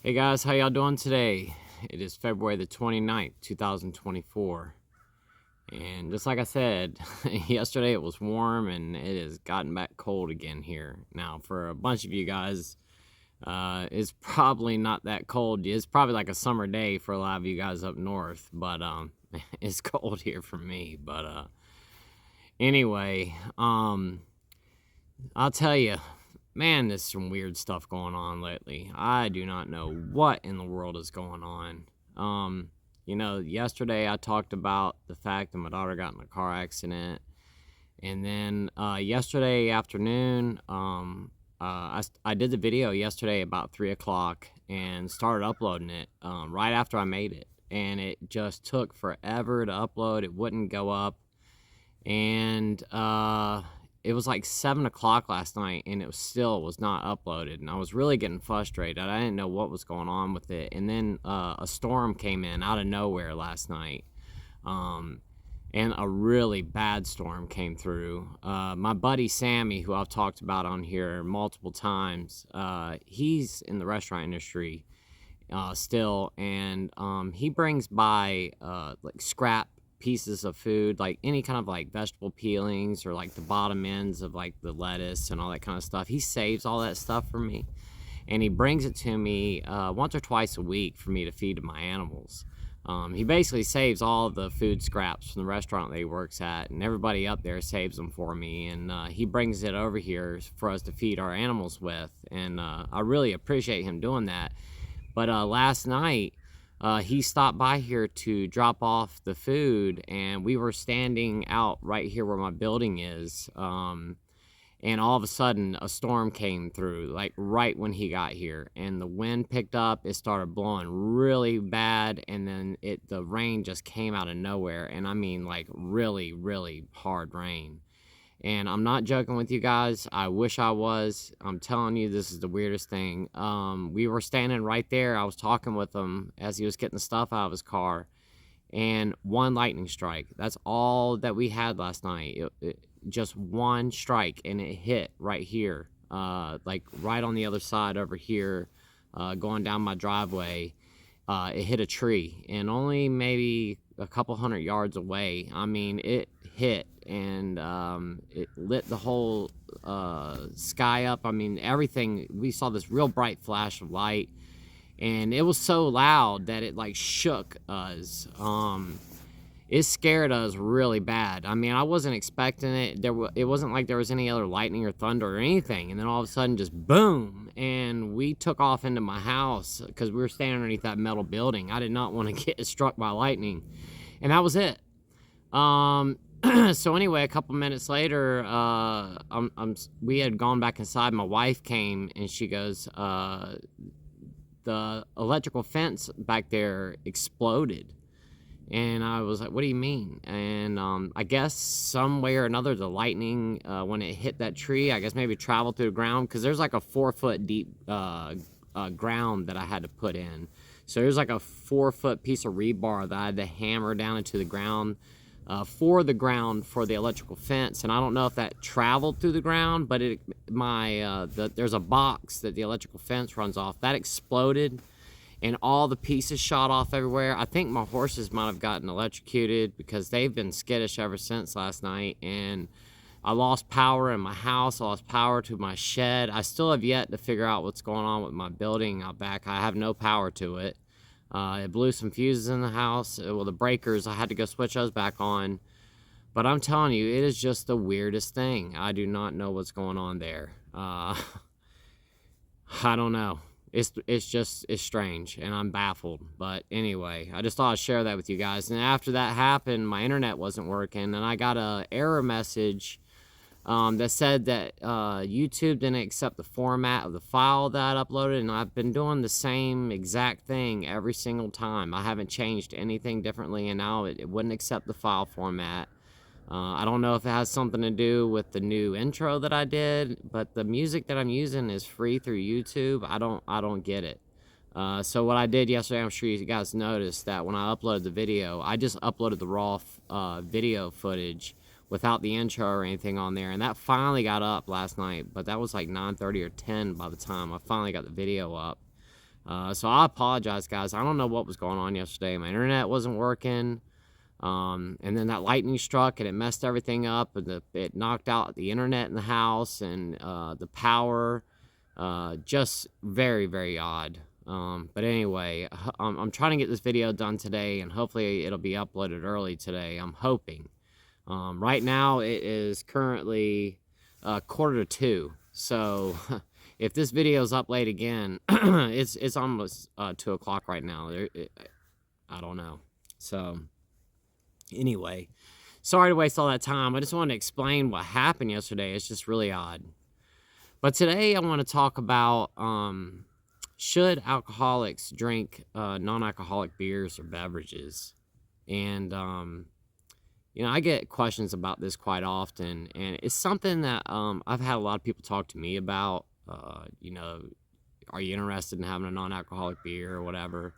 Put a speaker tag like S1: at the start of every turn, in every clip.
S1: Hey guys, how y'all doing today? It is February the 29th, 2024. And just like I said, yesterday it was warm and it has gotten back cold again here. Now, for a bunch of you guys, it's probably not that cold. It's probably like a summer day for a lot of you guys up north, but it's cold here for me. But anyway, I'll tell you, man, there's some weird stuff going on lately. I do not know what in the world is going on. Yesterday I talked about the fact that my daughter got in a car accident. And then yesterday afternoon, I did the video yesterday about 3 o'clock and started uploading it right after I made it. And it just took forever to upload. It wouldn't go up. And it was like 7 o'clock last night and it was not uploaded, and I was really getting frustrated. I didn't know what was going on with it. And then a storm came in out of nowhere last night, and a really bad storm came through. My buddy Sammy, who I've talked about on here multiple times, he's in the restaurant industry still, and he brings by like scrap pieces of food, like any kind of like vegetable peelings or like the bottom ends of like the lettuce and all that kind of stuff. He saves all that stuff for me, and he brings it to me once or twice a week for me to feed to my animals. He basically saves all the food scraps from the restaurant that he works at, and everybody up there saves them for me, and he brings it over here for us to feed our animals with, and I really appreciate him doing that. But last night he stopped by here to drop off the food, and we were standing out right here where my building is, and all of a sudden a storm came through, like right when he got here, and the wind picked up. It started blowing really bad, and then the rain just came out of nowhere, and I mean like really, really hard rain. And I'm not joking with you guys. I wish I was. I'm telling you, this is the weirdest thing. We were standing right there. I was talking with him as he was getting the stuff out of his car. And one lightning strike. That's all that we had last night. Just one strike, and it hit right here. Like right on the other side over here, going down my driveway. It hit a tree, and only maybe a couple hundred yards away. I mean, it hit, and it lit the whole sky up. I mean, everything. We saw this real bright flash of light, and it was so loud that it like shook us. It scared us really bad. I mean, I wasn't expecting it. It wasn't like there was any other lightning or thunder or anything. And then all of a sudden, just boom, and we took off into my house because we were standing underneath that metal building. I did not want to get struck by lightning, and that was it. So anyway, a couple minutes later, we had gone back inside. My wife came, and she goes, the electrical fence back there exploded. And I was like, what do you mean? And I guess some way or another, the lightning, when it hit that tree, I guess maybe traveled through the ground, because there's like a 4-foot deep ground that I had to put in. So there's like a 4-foot piece of rebar that I had to hammer down into the ground for the electrical fence. And I don't know if that traveled through the ground, but there's a box that the electrical fence runs off. That exploded, and all the pieces shot off everywhere. I think my horses might have gotten electrocuted because they've been skittish ever since last night. And I lost power in my house. I lost power to my shed. I still have yet to figure out what's going on with my building out back. I have no power to it. It blew some fuses in the house. Well, the breakers, I had to go switch those back on. But I'm telling you, it is just the weirdest thing. I do not know what's going on there. I don't know. It's strange, and I'm baffled. But anyway, I just thought I'd share that with you guys. And after that happened, my internet wasn't working, and I got an error message that said that YouTube didn't accept the format of the file that I uploaded, and I've been doing the same exact thing every single time. I haven't changed anything differently, and now it wouldn't accept the file format. I don't know if it has something to do with the new intro that I did, but the music that I'm using is free through YouTube. I don't get it. So what I did yesterday, I'm sure you guys noticed that when I uploaded the video, I just uploaded the raw video footage without the intro or anything on there, and that finally got up last night, but that was like 9:30 or 10 by the time I finally got the video up. So I apologize, guys. I don't know what was going on yesterday. My internet wasn't working. And then that lightning struck and it messed everything up, and it knocked out the internet in the house and the power. Just very, very odd. But anyway, I'm trying to get this video done today, and hopefully it'll be uploaded early today. I'm hoping. Right now it is currently 1:45. So if this video is up late again, it's almost 2 o'clock right now. I don't know. So anyway, sorry to waste all that time. I just wanted to explain what happened yesterday. It's just really odd. But today I want to talk about should alcoholics drink non-alcoholic beers or beverages? And I get questions about this quite often, and it's something that I've had a lot of people talk to me about. Are you interested in having a non-alcoholic beer or whatever?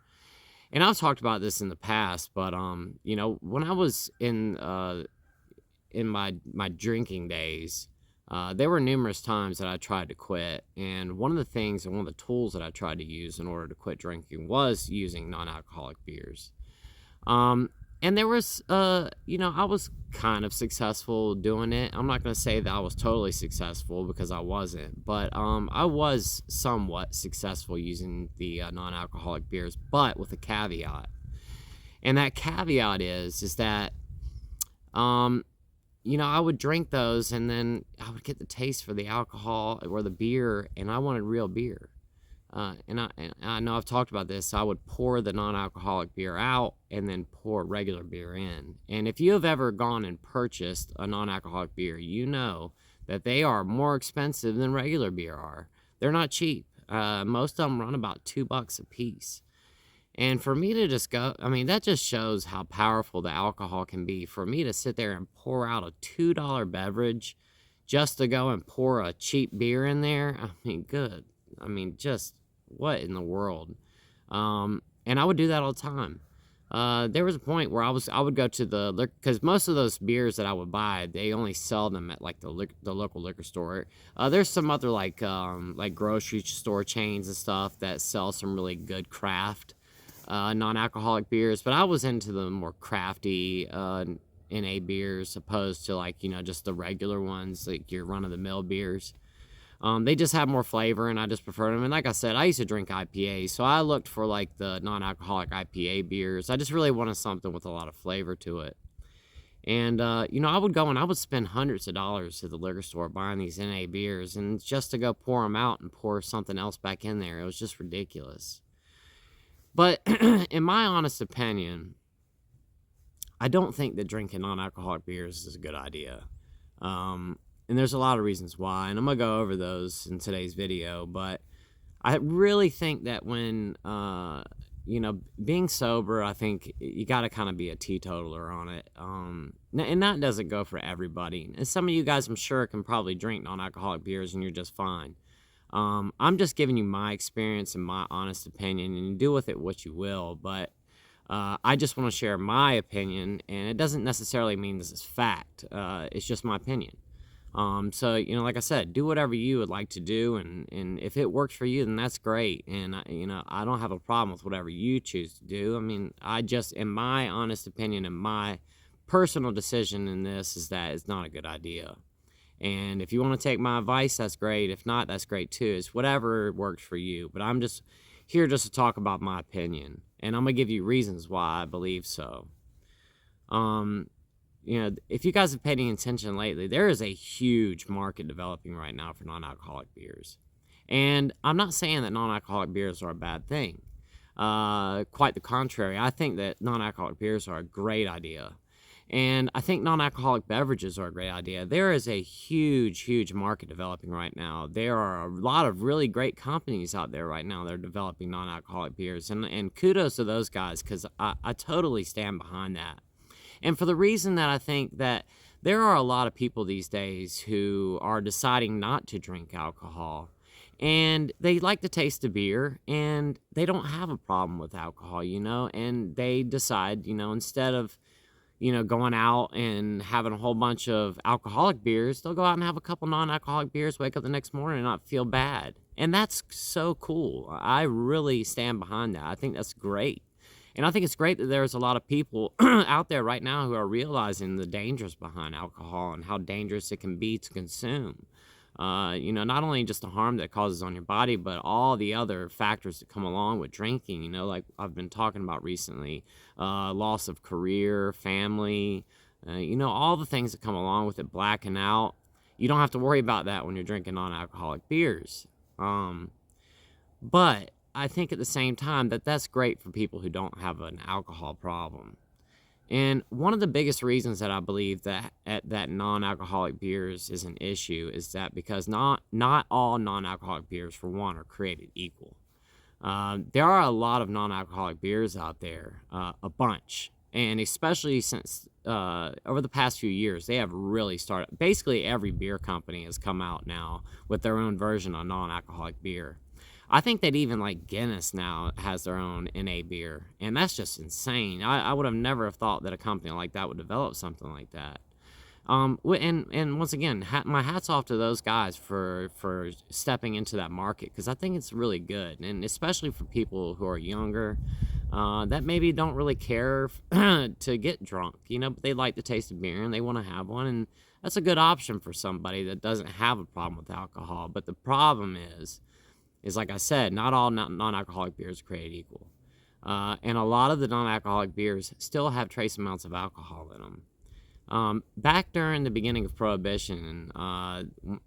S1: And I've talked about this in the past, but when I was in my drinking days, there were numerous times that I tried to quit, and one of the things and one of the tools that I tried to use in order to quit drinking was using non-alcoholic beers. And there was, I was kind of successful doing it. I'm not going to say that I was totally successful, because I wasn't, but I was somewhat successful using the non-alcoholic beers, but with a caveat. And that caveat is that, I would drink those, and then I would get the taste for the alcohol or the beer, and I wanted real beer. And I know I've talked about this. So I would pour the non-alcoholic beer out and then pour regular beer in. And if you have ever gone and purchased a non-alcoholic beer, you know that they are more expensive than regular beer are. They're not cheap. Most of them run about $2 a piece. And for me to just go, that just shows how powerful the alcohol can be. For me to sit there and pour out a $2 beverage just to go and pour a cheap beer in there, good. Just what in the world? And I would do that all the time. There was a point where I would go to the liquor, because most of those beers that I would buy, they only sell them at like the local liquor store. There's some other like grocery store chains and stuff that sell some really good craft non-alcoholic beers, but I was into the more crafty NA beers, opposed to just the regular ones, like your run-of-the-mill beers. They just have more flavor, and I just prefer them. And like I said, I used to drink IPAs, so I looked for like the non-alcoholic IPA beers. I just really wanted something with a lot of flavor to it. And I would go and I would spend hundreds of dollars at the liquor store buying these NA beers, and just to go pour them out and pour something else back in there, it was just ridiculous. But in my honest opinion, I don't think that drinking non-alcoholic beers is a good idea. And there's a lot of reasons why, and I'm going to go over those in today's video. But I really think that when, being sober, I think you got to kind of be a teetotaler on it. And that doesn't go for everybody. And some of you guys, I'm sure, can probably drink non-alcoholic beers and you're just fine. I'm just giving you my experience and my honest opinion, and you do with it what you will. But I just want to share my opinion, and it doesn't necessarily mean this is fact. It's just my opinion. So, like I said, do whatever you would like to do, and if it works for you, then that's great. And, I don't have a problem with whatever you choose to do. I just, in my honest opinion and my personal decision in this, is that it's not a good idea. And if you want to take my advice, that's great. If not, that's great too. It's whatever works for you. But I'm just here just to talk about my opinion, and I'm going to give you reasons why I believe so. If you guys have paid any attention lately, there is a huge market developing right now for non-alcoholic beers. And I'm not saying that non-alcoholic beers are a bad thing. Quite the contrary. I think that non-alcoholic beers are a great idea. And I think non-alcoholic beverages are a great idea. There is a huge, huge market developing right now. There are a lot of really great companies out there right now that are developing non-alcoholic beers. And kudos to those guys, because I totally stand behind that. And for the reason that I think that there are a lot of people these days who are deciding not to drink alcohol. And they like the taste of beer, and they don't have a problem with alcohol, and they decide, instead of going out and having a whole bunch of alcoholic beers, they'll go out and have a couple non-alcoholic beers, wake up the next morning and not feel bad. And that's so cool. I really stand behind that. I think that's great. And I think it's great that there's a lot of people out there right now who are realizing the dangers behind alcohol and how dangerous it can be to consume. Not only just the harm that it causes on your body, but all the other factors that come along with drinking, like I've been talking about recently, loss of career, family, all the things that come along with it, blacking out. You don't have to worry about that when you're drinking non-alcoholic beers. But I think at the same time that's great for people who don't have an alcohol problem. And one of the biggest reasons that I believe that non-alcoholic beers is an issue is that because not all non-alcoholic beers, for one, are created equal. There are a lot of non-alcoholic beers out there, a bunch, and especially since over the past few years, they have really started. Basically, every beer company has come out now with their own version of non-alcoholic beer. I think that even like Guinness now has their own NA beer, and that's just insane. I would have never have thought that a company like that would develop something like that. And once again, my hat's off to those guys for stepping into that market, because I think it's really good, and especially for people who are younger, that maybe don't really care to get drunk, but they like the taste of beer and they want to have one, and that's a good option for somebody that doesn't have a problem with alcohol. But the problem is like I said, not all non-alcoholic beers are created equal. And a lot of the non-alcoholic beers still have trace amounts of alcohol in them. Back during the beginning of Prohibition,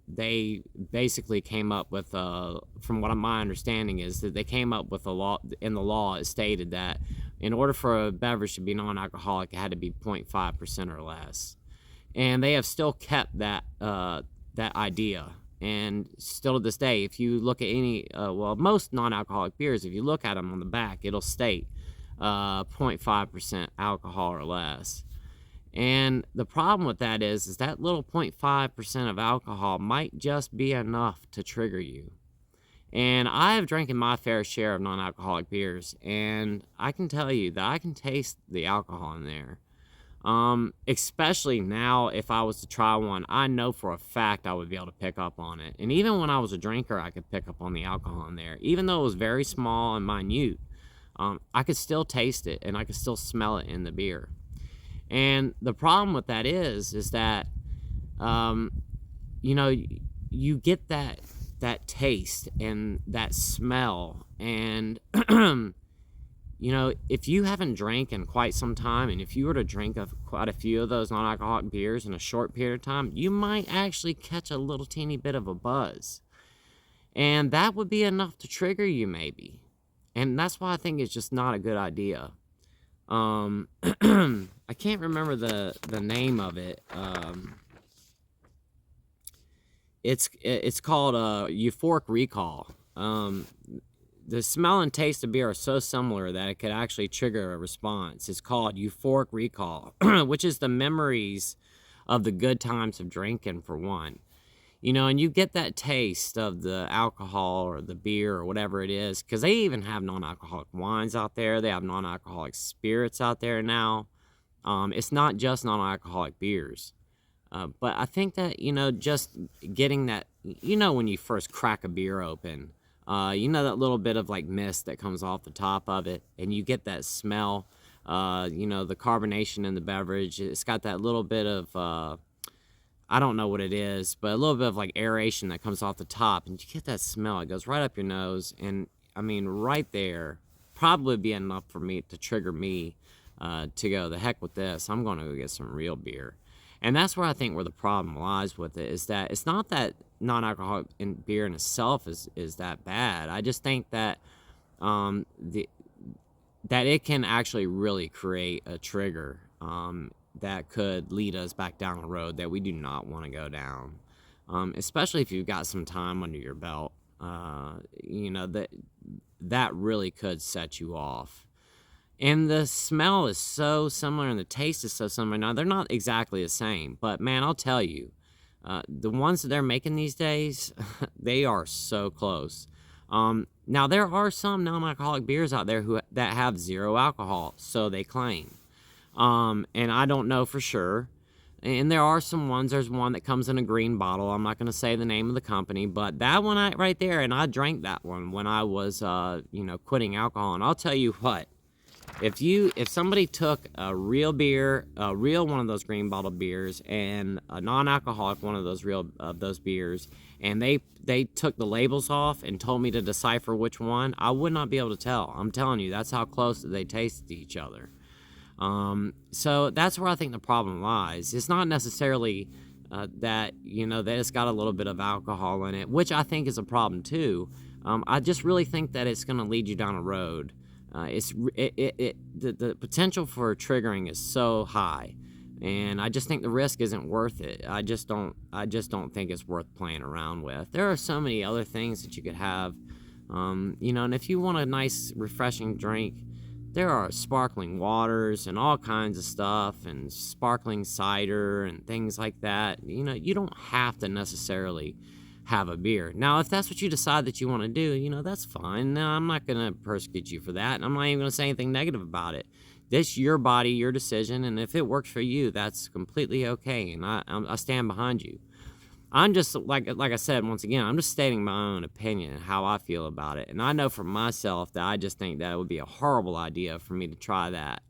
S1: they basically came up with, from what my understanding is, that they came up with a law. In the law, it stated that in order for a beverage to be non-alcoholic, it had to be 0.5% or less. And they have still kept that idea. And still to this day, if you look at most non-alcoholic beers, if you look at them on the back, it'll state 0.5% alcohol or less. And the problem with that is that little 0.5% of alcohol might just be enough to trigger you. And I have drinking my fair share of non-alcoholic beers, and I can tell you that I can taste the alcohol in there. Especially now, if I was to try one, I know for a fact I would be able to pick up on it. And even when I was a drinker, I could pick up on the alcohol in there. Even though it was very small and minute, I could still taste it and I could still smell it in the beer. And the problem with that is that, you get that taste and that smell, and if you haven't drank in quite some time, and if you were to drink quite a few of those non-alcoholic beers in a short period of time, you might actually catch a little teeny bit of a buzz. And that would be enough to trigger you, maybe. And that's why I think it's just not a good idea. I can't remember the name of it. It's called euphoric recall. The smell and taste of beer are so similar that it could actually trigger a response. It's called euphoric recall, which is the memories of the good times of drinking, for one. And you get that taste of the alcohol or the beer or whatever it is, because they even have non-alcoholic wines out there. They have non-alcoholic spirits out there now. It's not just non-alcoholic beers. But I think that, just getting that, when you first crack a beer open, that little bit of like mist that comes off the top of it, and you get that smell, the carbonation in the beverage. It's got that little bit of, I don't know what it is, but a little bit of like aeration that comes off the top, and you get that smell. It goes right up your nose, and I mean, right there, probably be enough for me to trigger me to go, the heck with this. I'm going to go get some real beer. And that's where I think where the problem lies with it, is that it's not that non-alcoholic beer in itself is that bad. I just think that that it can actually really create a trigger that could lead us back down a road that we do not want to go down, especially if you've got some time under your belt. That really could set you off. And the smell is so similar and the taste is so similar. Now, they're not exactly the same, but man, I'll tell you, the ones that they're making these days, they are so close. Now, there are some non-alcoholic beers out there that have zero alcohol, so they claim. And I don't know for sure. And there are some ones. There's one that comes in a green bottle. I'm not going to say the name of the company, but that one right there, and I drank that one when I was, quitting alcohol. And I'll tell you what, if somebody took a real beer, a real one of those green bottle beers, and a non-alcoholic one of those beers, and they took the labels off and told me to decipher which one, I would not be able to tell. I'm telling you, that's how close they taste to each other. So that's where I think the problem lies. It's not necessarily that it's got a little bit of alcohol in it, which I think is a problem too. I just really think that it's going to lead you down a road. The potential for triggering is so high, and I just think the risk isn't worth it. I just don't think it's worth playing around with. There are so many other things that you could have, and if you want a nice refreshing drink, there are sparkling waters and all kinds of stuff, and sparkling cider and things like that. You don't have to necessarily have a beer. Now, if that's what you decide that you want to do, that's fine. No, I'm not going to persecute you for that, and I'm not even going to say anything negative about it. This your body, your decision, and if it works for you, that's completely okay, and I stand behind you. I'm just, like I said, once again, I'm just stating my own opinion and how I feel about it, and I know for myself that I just think that it would be a horrible idea for me to try that.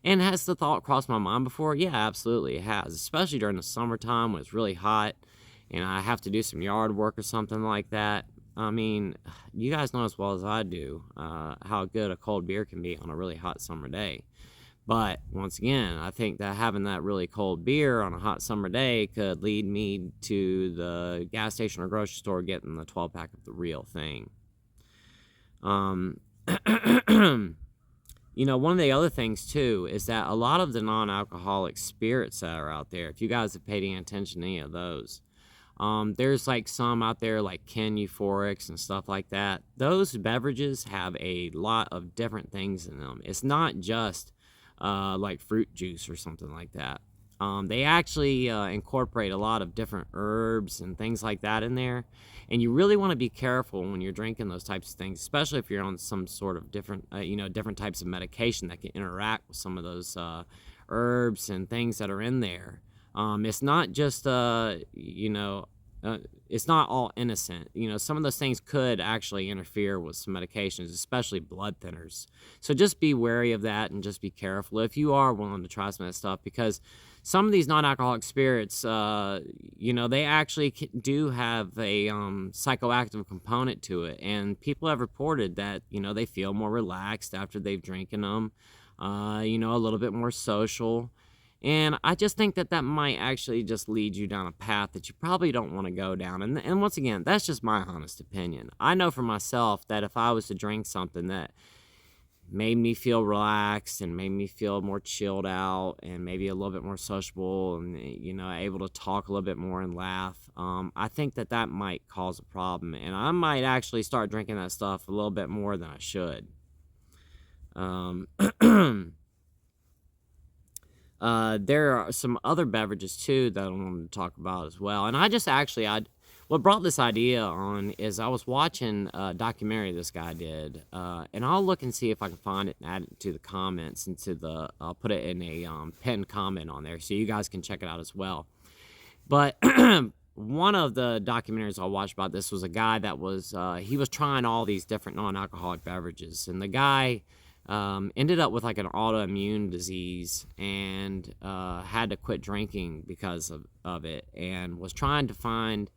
S1: And has the thought crossed my mind before? Yeah, absolutely, it has, especially during the summertime when it's really hot, and I have to do some yard work or something like that. I mean, you guys know as well as I do how good a cold beer can be on a really hot summer day. But once again, I think that having that really cold beer on a hot summer day could lead me to the gas station or grocery store getting the 12-pack of the real thing. One of the other things, too, is that a lot of the non-alcoholic spirits that are out there, if you guys have paid any attention to any of those, there's like some out there like euphorics and stuff like that. Those beverages have a lot of different things in them. It's not just like fruit juice or something like that. They actually incorporate a lot of different herbs and things like that in there. And you really want to be careful when you're drinking those types of things, especially if you're on some sort of different types of medication that can interact with some of those herbs and things that are in there. It's not just, it's not all innocent. Some of those things could actually interfere with some medications, especially blood thinners. So just be wary of that and just be careful if you are willing to try some of that stuff, because some of these non-alcoholic spirits, they actually do have a psychoactive component to it. And people have reported that, they feel more relaxed after they've drinking them, a little bit more social. And I just think that might actually just lead you down a path that you probably don't want to go down. And once again, that's just my honest opinion. I know for myself that if I was to drink something that made me feel relaxed and made me feel more chilled out and maybe a little bit more sociable and, able to talk a little bit more and laugh, I think that might cause a problem. And I might actually start drinking that stuff a little bit more than I should. There are some other beverages too that I wanted to talk about as well. And what brought this idea on is I was watching a documentary this guy did, and I'll look and see if I can find it and add it to the comments and I'll put it in a pinned comment on there so you guys can check it out as well. But one of the documentaries I watched about this was a guy that was he was trying all these different non-alcoholic beverages, and the guy ended up with like an autoimmune disease and had to quit drinking because of it, and was trying to find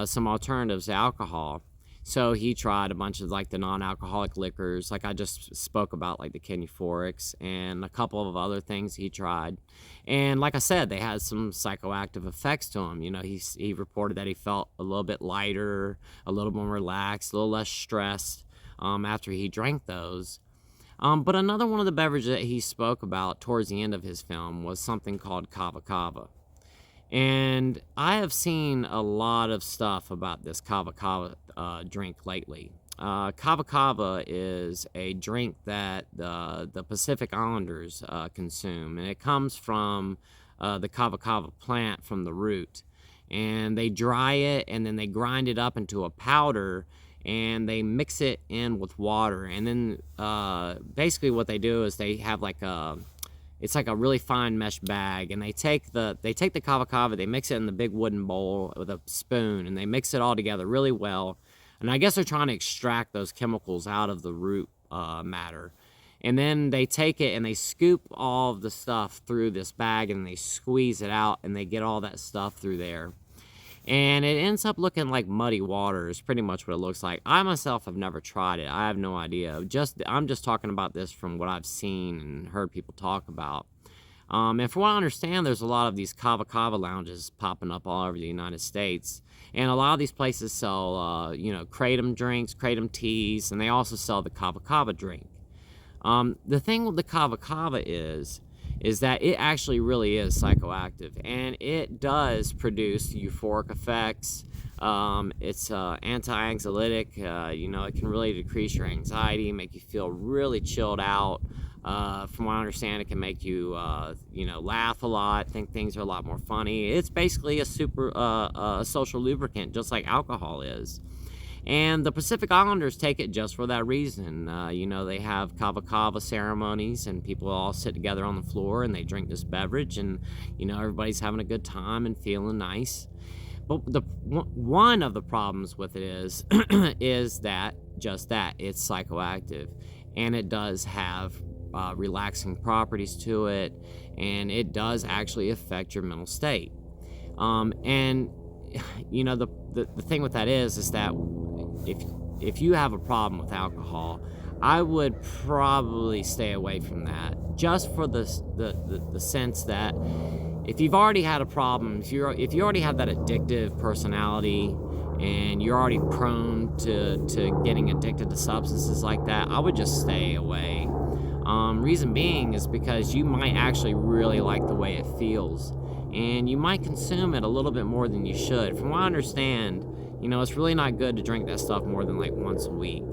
S1: some alternatives to alcohol. So he tried a bunch of like the non-alcoholic liquors, like I just spoke about, like the euphorics, and a couple of other things he tried. And like I said, they had some psychoactive effects to him. He reported that he felt a little bit lighter, a little more relaxed, a little less stressed after he drank those. But another one of the beverages that he spoke about towards the end of his film was something called kava. And I have seen a lot of stuff about this kava drink lately. Kava is a drink that the Pacific Islanders consume, and it comes from the kava plant from the root. And they dry it, and then they grind it up into a powder, and they mix it in with water. And then basically what they do is they have like it's like a really fine mesh bag, and they take the kava, they mix it in the big wooden bowl with a spoon, and they mix it all together really well. And I guess they're trying to extract those chemicals out of the root matter. And then they take it and they scoop all of the stuff through this bag, and they squeeze it out, and they get all that stuff through there. And it ends up looking like muddy water is pretty much what it looks like. I myself have never tried it. I have no idea. I'm just talking about this from what I've seen and heard people talk about. And from what I understand, there's a lot of these kava lounges popping up all over the United States. And a lot of these places sell, kratom drinks, kratom teas, and they also sell the kava drink. The thing with the kava is that it actually really is psychoactive, and it does produce euphoric effects. It's anti-anxiolytic. It can really decrease your anxiety, make you feel really chilled out. From what I understand, it can make you, laugh a lot, think things are a lot more funny. It's basically a super social lubricant, just like alcohol is. And the Pacific Islanders take it just for that reason. They have kava ceremonies, and people all sit together on the floor and they drink this beverage, and everybody's having a good time and feeling nice. But one of the problems with it is is that it's psychoactive, and it does have relaxing properties to it, and it does actually affect your mental state. And the thing with that is that if you have a problem with alcohol, I would probably stay away from that, just for the sense that if you've already had a problem, if you already have that addictive personality, and you're already prone to getting addicted to substances like that, I would just stay away. Reason being is because you might actually really like the way it feels, and you might consume it a little bit more than you should. From what I understand, it's really not good to drink that stuff more than like once a week.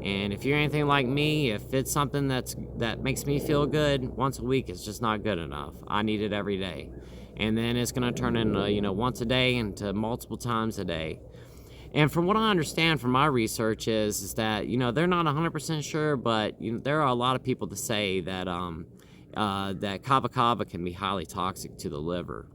S1: And if you're anything like me, if it's something that makes me feel good, once a week is just not good enough. I need it every day. And then it's going to turn into, once a day into multiple times a day. And from what I understand from my research is that, they're not 100% sure, but there are a lot of people that say that that kava can be highly toxic to the liver.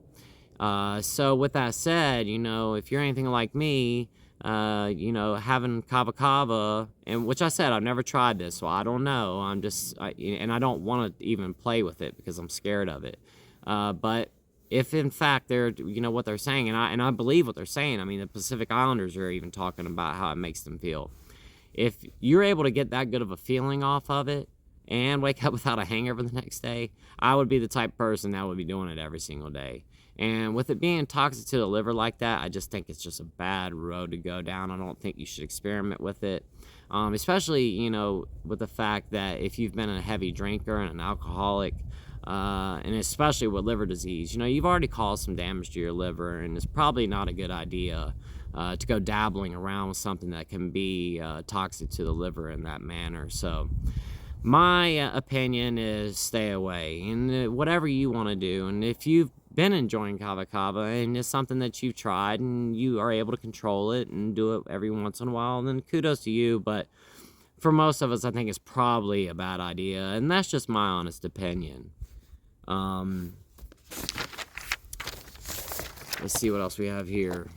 S1: So with that said, if you're anything like me, having kava, and which I said, I've never tried this, so I don't know. And I don't want to even play with it because I'm scared of it. But if in fact they're, what they're saying, and I believe what they're saying. I mean, the Pacific Islanders are even talking about how it makes them feel. If you're able to get that good of a feeling off of it and wake up without a hangover the next day, I would be the type of person that would be doing it every single day. And with it being toxic to the liver like that, I just think it's just a bad road to go down. I don't think you should experiment with it, especially, with the fact that if you've been a heavy drinker and an alcoholic, and especially with liver disease, you've already caused some damage to your liver, and it's probably not a good idea to go dabbling around with something that can be toxic to the liver in that manner. So my opinion is stay away, and whatever you want to do. And if you've been enjoying kava and it's something that you've tried and you are able to control it and do it every once in a while, then kudos to you. But for most of us, I think it's probably a bad idea, and that's just my honest opinion. Let's see what else we have here.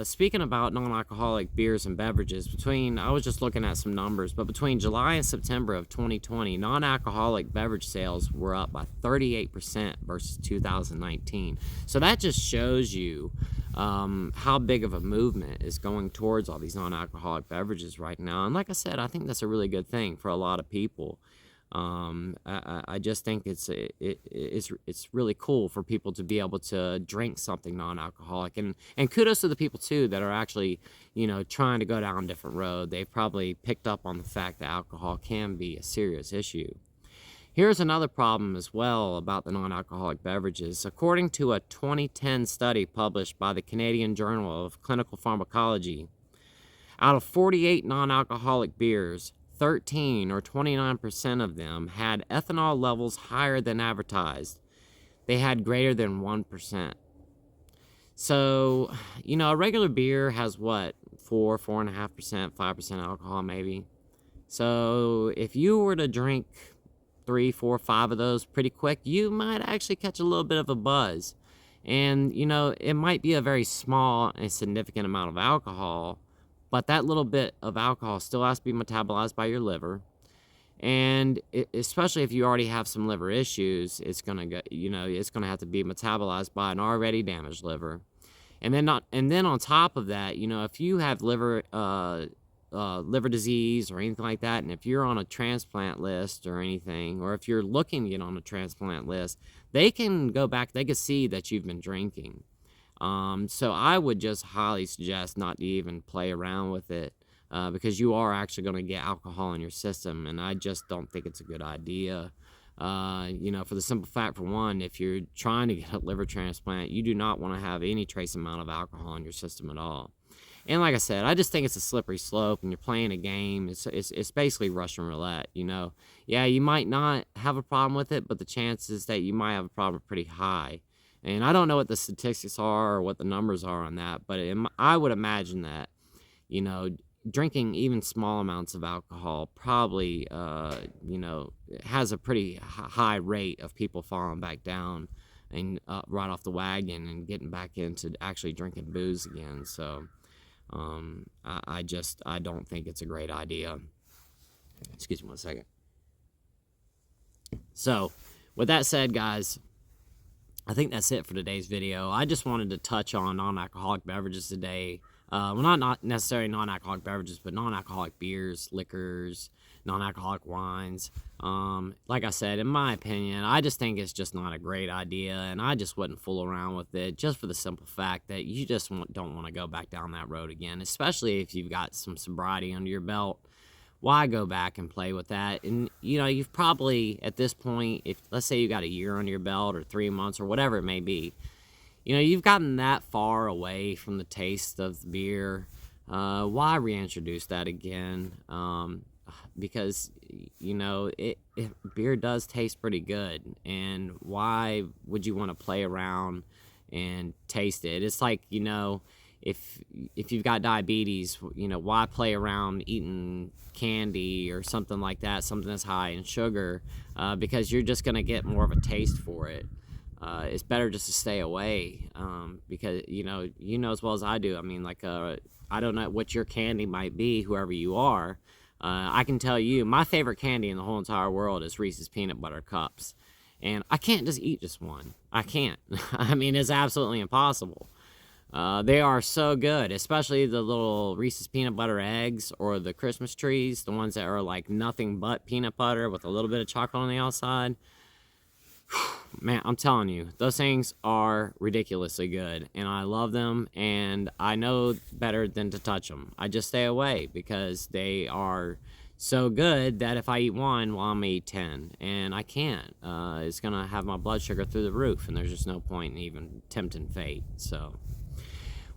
S1: Speaking about non-alcoholic beers and beverages, I was just looking at some numbers, but between July and September of 2020, non-alcoholic beverage sales were up by 38% versus 2019. So that just shows you how big of a movement is going towards all these non-alcoholic beverages right now. And like I said, I think that's a really good thing for a lot of people. I just think it's really cool for people to be able to drink something non-alcoholic, and kudos to the people too that are actually trying to go down a different road. They've probably picked up on the fact that alcohol can be a serious issue. Here's another problem as well about the non-alcoholic beverages. According to a 2010 study published by the Canadian Journal of Clinical Pharmacology, out of 48 non-alcoholic beers, 13 or 29% of them had ethanol levels higher than advertised. They had greater than 1%. So, a regular beer has what? 4.5%, 5% alcohol maybe. So if you were to drink 3, 4, 5 of those pretty quick, you might actually catch a little bit of a buzz. And, it might be a very small and significant amount of alcohol, but that little bit of alcohol still has to be metabolized by your liver. And especially if you already have some liver issues, it's gonna go, it's gonna have to be metabolized by an already damaged liver. And then on top of that, if you have liver disease or anything like that, and if you're on a transplant list or anything, or if you're looking to get on a transplant list, they can go back, they can see that you've been drinking. So I would just highly suggest not to even play around with it, because you are actually going to get alcohol in your system, and I just don't think it's a good idea. For the simple fact, for one, if you're trying to get a liver transplant, you do not want to have any trace amount of alcohol in your system at all. And like I said, I just think it's a slippery slope, and you're playing a game. It's basically Russian roulette, Yeah, you might not have a problem with it, but the chances that you might have a problem are pretty high. And I don't know what the statistics are or what the numbers are on that, but I would imagine that, drinking even small amounts of alcohol probably, has a pretty high rate of people falling back down and right off the wagon and getting back into actually drinking booze again. So I don't think it's a great idea. Excuse me one second. So with that said, guys, I think that's it for today's video. I just wanted to touch on non-alcoholic beverages today. Well, not necessarily non-alcoholic beverages, but non-alcoholic beers, liquors, non-alcoholic wines. Like I said, in my opinion, I just think it's just not a great idea, and I just wouldn't fool around with it, just for the simple fact that you just don't want to go back down that road again, especially if you've got some sobriety under your belt. Why go back and play with that? And, you've probably, at this point, if let's say you got a year under your belt or 3 months or whatever it may be, you've gotten that far away from the taste of the beer. Why reintroduce that again? Because, beer does taste pretty good. And why would you want to play around and taste it? It's like, if you've got diabetes, why play around eating candy or something like that, something that's high in sugar, because you're just going to get more of a taste for it. It's better just to stay away, because, as well as I do. I mean, I don't know what your candy might be, whoever you are. I can tell you, my favorite candy in the whole entire world is Reese's Peanut Butter Cups. And I can't just eat just one. I can't. I mean, it's absolutely impossible. They are so good, especially the little Reese's Peanut Butter eggs or the Christmas trees, the ones that are like nothing but peanut butter with a little bit of chocolate on the outside. Man, I'm telling you, those things are ridiculously good, and I love them, and I know better than to touch them. I just stay away because they are so good that if I eat one, well, I'm gonna eat 10, and I can't. It's gonna have my blood sugar through the roof, and there's just no point in even tempting fate. So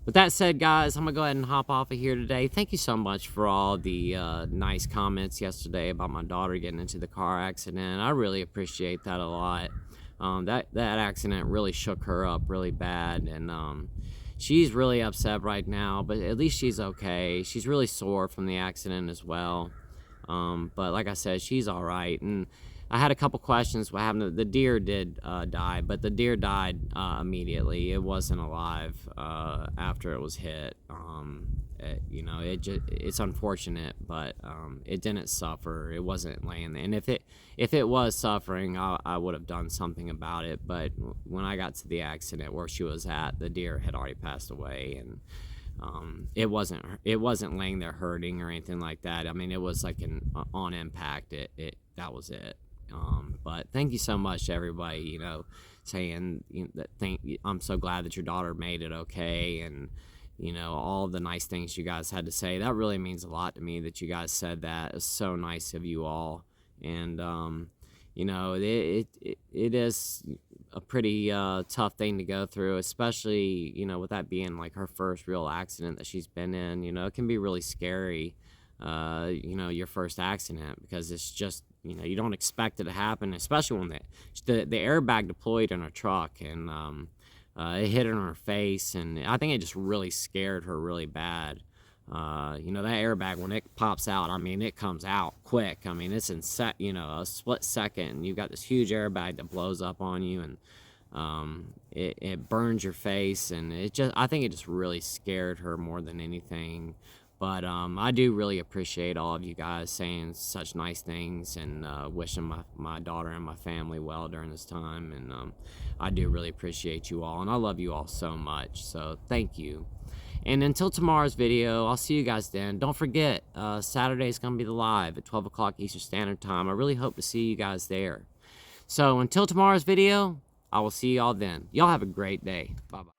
S1: with that said, guys, I'm gonna go ahead and hop off of here today. Thank you so much for all the nice comments yesterday about my daughter getting into the car accident. I really appreciate that a lot. That accident really shook her up really bad, and she's really upset right now, but at least she's okay. She's really sore from the accident as well, but like I said, she's all right. And I had a couple questions. What happened? The deer did die, but the deer died immediately. It wasn't alive after it was hit. It's unfortunate, but it didn't suffer. It wasn't laying there. And if it was suffering, I would have done something about it. But when I got to the accident where she was at, the deer had already passed away, and it wasn't laying there hurting or anything like that. I mean, it was like on impact. That was it. But thank you so much to everybody, saying I'm so glad that your daughter made it okay, and all the nice things you guys had to say. That really means a lot to me that you guys said that. It's so nice of you all. And it is a pretty tough thing to go through, especially with that being like her first real accident that she's been in. It can be really scary, your first accident, because it's just you don't expect it to happen, especially when the airbag deployed in her truck, and it hit her in her face, and I think it just really scared her really bad. You know, that airbag, when it pops out, I mean, it comes out quick. I mean, it's in a split second. You've got this huge airbag that blows up on you, and it burns your face, and I think it just really scared her more than anything. But I do really appreciate all of you guys saying such nice things and wishing my daughter and my family well during this time. And I do really appreciate you all, and I love you all so much. So thank you. And until tomorrow's video, I'll see you guys then. Don't forget, Saturday's going to be the live at 12 o'clock Eastern Standard Time. I really hope to see you guys there. So until tomorrow's video, I will see y'all then. Y'all have a great day. Bye-bye.